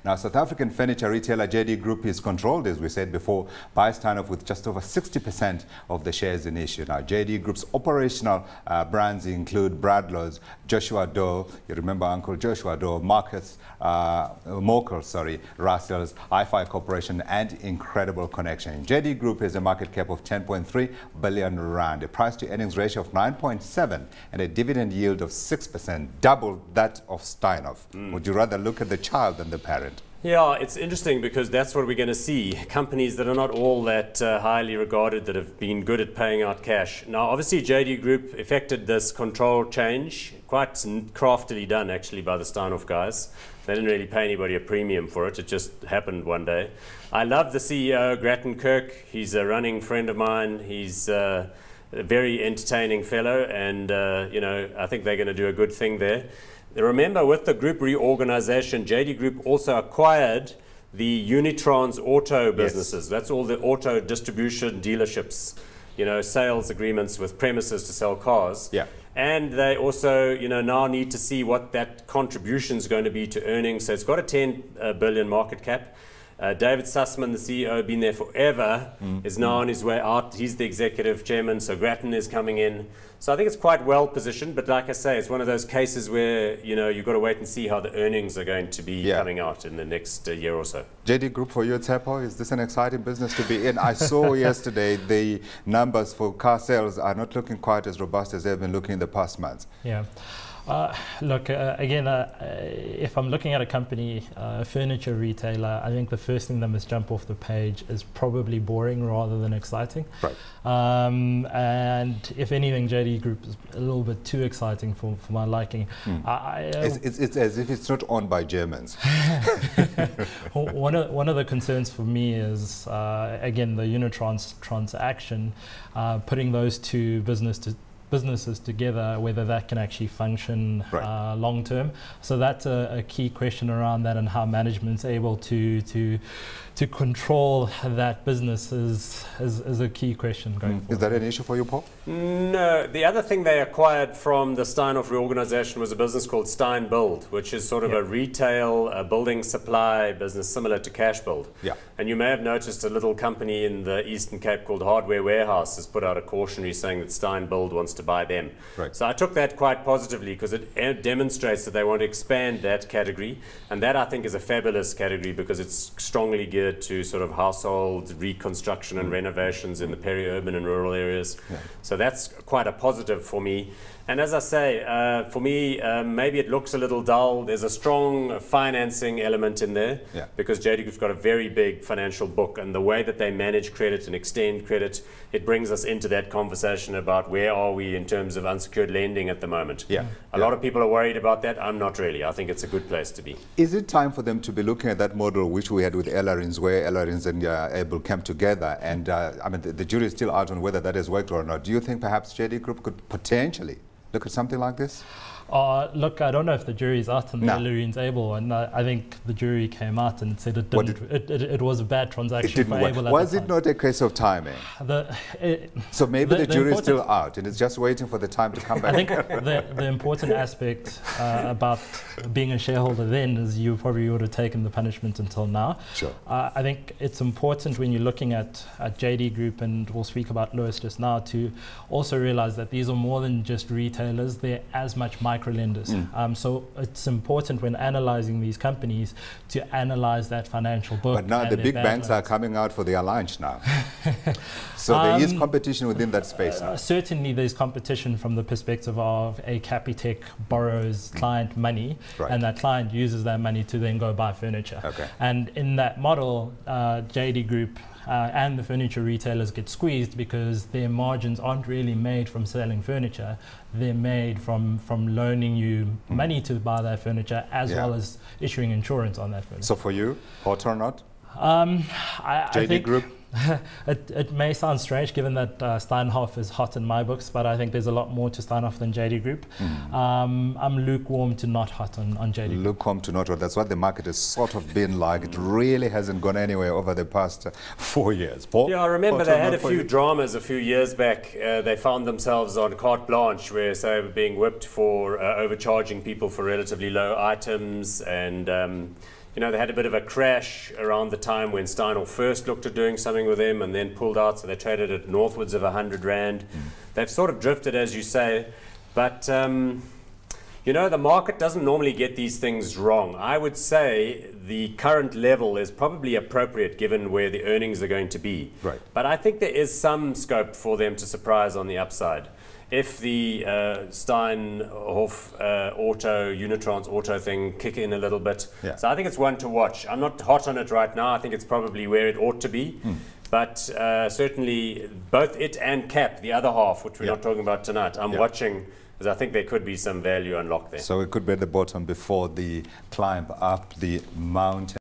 Now, South African furniture retailer JD Group is controlled, as we said before, by Steinhoff with just over 60% of the shares in issue. Now, JD Group's operational brands include Bradlow's, Joshua Doe, you remember Uncle Joshua Doe, Marcus Mokel, Russell's, iFi Corporation, and Incredible Connection. JD Group has a market cap of 10.3 billion rand, a price to earnings ratio of 9.7 and a dividend yield of 6%, double that of Steinhoff. Would you rather look at the child than the parent? Yeah, it's interesting because that's what we're going to see. Companies that are not all that highly regarded, that have been good at paying out cash. Now, obviously, JD Group effected this control change, quite craftily done actually by the Steinhoff guys. They didn't really pay anybody a premium for it. It just happened one day. I love the CEO, Grattan Kirk. He's a running friend of mine. He's a very entertaining fellow, and you know, I think they're going to do a good thing there. Remember, with the group reorganization, JD Group also acquired the Unitrans auto businesses. Yes. That's all the auto distribution dealerships, you know, sales agreements with premises to sell cars. Yeah. And they also, you know, now need to see what that contribution is going to be to earnings. So it's got a 10 billion market cap. David Sussman, the CEO, been there forever, is now on his way out. He's the executive chairman, so Grattan is coming in. So I think it's quite well positioned, but like I say, it's one of those cases where, you know, you've got to wait and see how the earnings are going to be coming out in the next year or so. JD Group for you, Tshepo, is this an exciting business to be in? I saw yesterday the numbers for car sales are not looking quite as robust as they've been looking in the past months. Yeah. Look, again, if I'm looking at a company, a furniture retailer, I think the first thing that must jump off the page is probably boring rather than exciting. Right. And if anything, JD Group is a little bit too exciting for my liking. It's as if it's not owned by Germans. One of the concerns for me is, again, the Unitrans transaction, putting those two businesses together, whether that can actually function long term. So that's a key question around that, and how management's able to control that business is a key question going forward. Is that an issue for you, Paul? No. The other thing they acquired from the Steinhoff reorganization was a business called Stein Build, which is sort of a retail building supply business similar to Cash Build. Yeah. And you may have noticed a little company in the Eastern Cape called Hardware Warehouse has put out a cautionary saying that Stein Build wants to buy them. Right. So I took that quite positively because it demonstrates that they want to expand that category, and that I think is a fabulous category because it's strongly geared to sort of household reconstruction and renovations in the peri-urban and rural areas. Yeah. So that's quite a positive for me. And as I say, for me, maybe it looks a little dull. There's a strong financing element in there because JD Group's got a very big financial book, and the way that they manage credit and extend credit, it brings us into that conversation about where are we in terms of unsecured lending at the moment. Yeah. A lot of people are worried about that. I'm not really. I think it's a good place to be. Is it time for them to be looking at that model which we had with Ellerins, where Ellerins and Able came together? And I mean, the jury is still out on whether that has worked or not. Do you think perhaps JD Group could potentially look at something like this? Look, I don't know if the jury's out on the Ellerins Able, and I think the jury came out and said it didn't. It was a bad transaction for Able. Was it not a case of timing? So maybe the jury is still out and it's just waiting for the time to come back. I think the important aspect about being a shareholder then is you probably would have taken the punishment until now. Sure. I think it's important when you're looking at JD Group, and we'll speak about Lewis just now, to also realize that these are more than just retailers. They're as much micro-lenders. So it's important when analyzing these companies to analyze that financial book. But now the big banks are coming out for their lunch now. So there is competition within that space now. Certainly there's competition from the perspective of a Capitec borrows client money, and that client uses that money to then go buy furniture. Okay. And in that model, JD Group and the furniture retailers get squeezed because their margins aren't really made from selling furniture. They're made from loaning you money to buy that furniture, as well as issuing insurance on that furniture. So for you, hot or not? I think Group? It may sound strange given that Steinhoff is hot in my books, but I think there's a lot more to Steinhoff than JD Group. I'm lukewarm to not hot on JD Group. Lukewarm to not hot. That's what the market has sort of been like. It really hasn't gone anywhere over the past 4 years. Paul? Yeah, I remember they had a few dramas a few years back. They found themselves on carte blanche where they were being whipped for overcharging people for relatively low items, and You know, they had a bit of a crash around the time when Steinhoff first looked at doing something with them and then pulled out, so they traded at northwards of 100 Rand. They've sort of drifted, as you say, but you know, the market doesn't normally get these things wrong. I would say the current level is probably appropriate given where the earnings are going to be. Right. But I think there is some scope for them to surprise on the upside. If the Steinhoff Unitrans Auto thing kick in a little bit. Yeah. So I think it's one to watch. I'm not hot on it right now. I think it's probably where it ought to be. But certainly both it and CAP, the other half, which we're not talking about tonight, I'm watching, because I think there could be some value unlocked there. So it could be at the bottom before the climb up the mountain.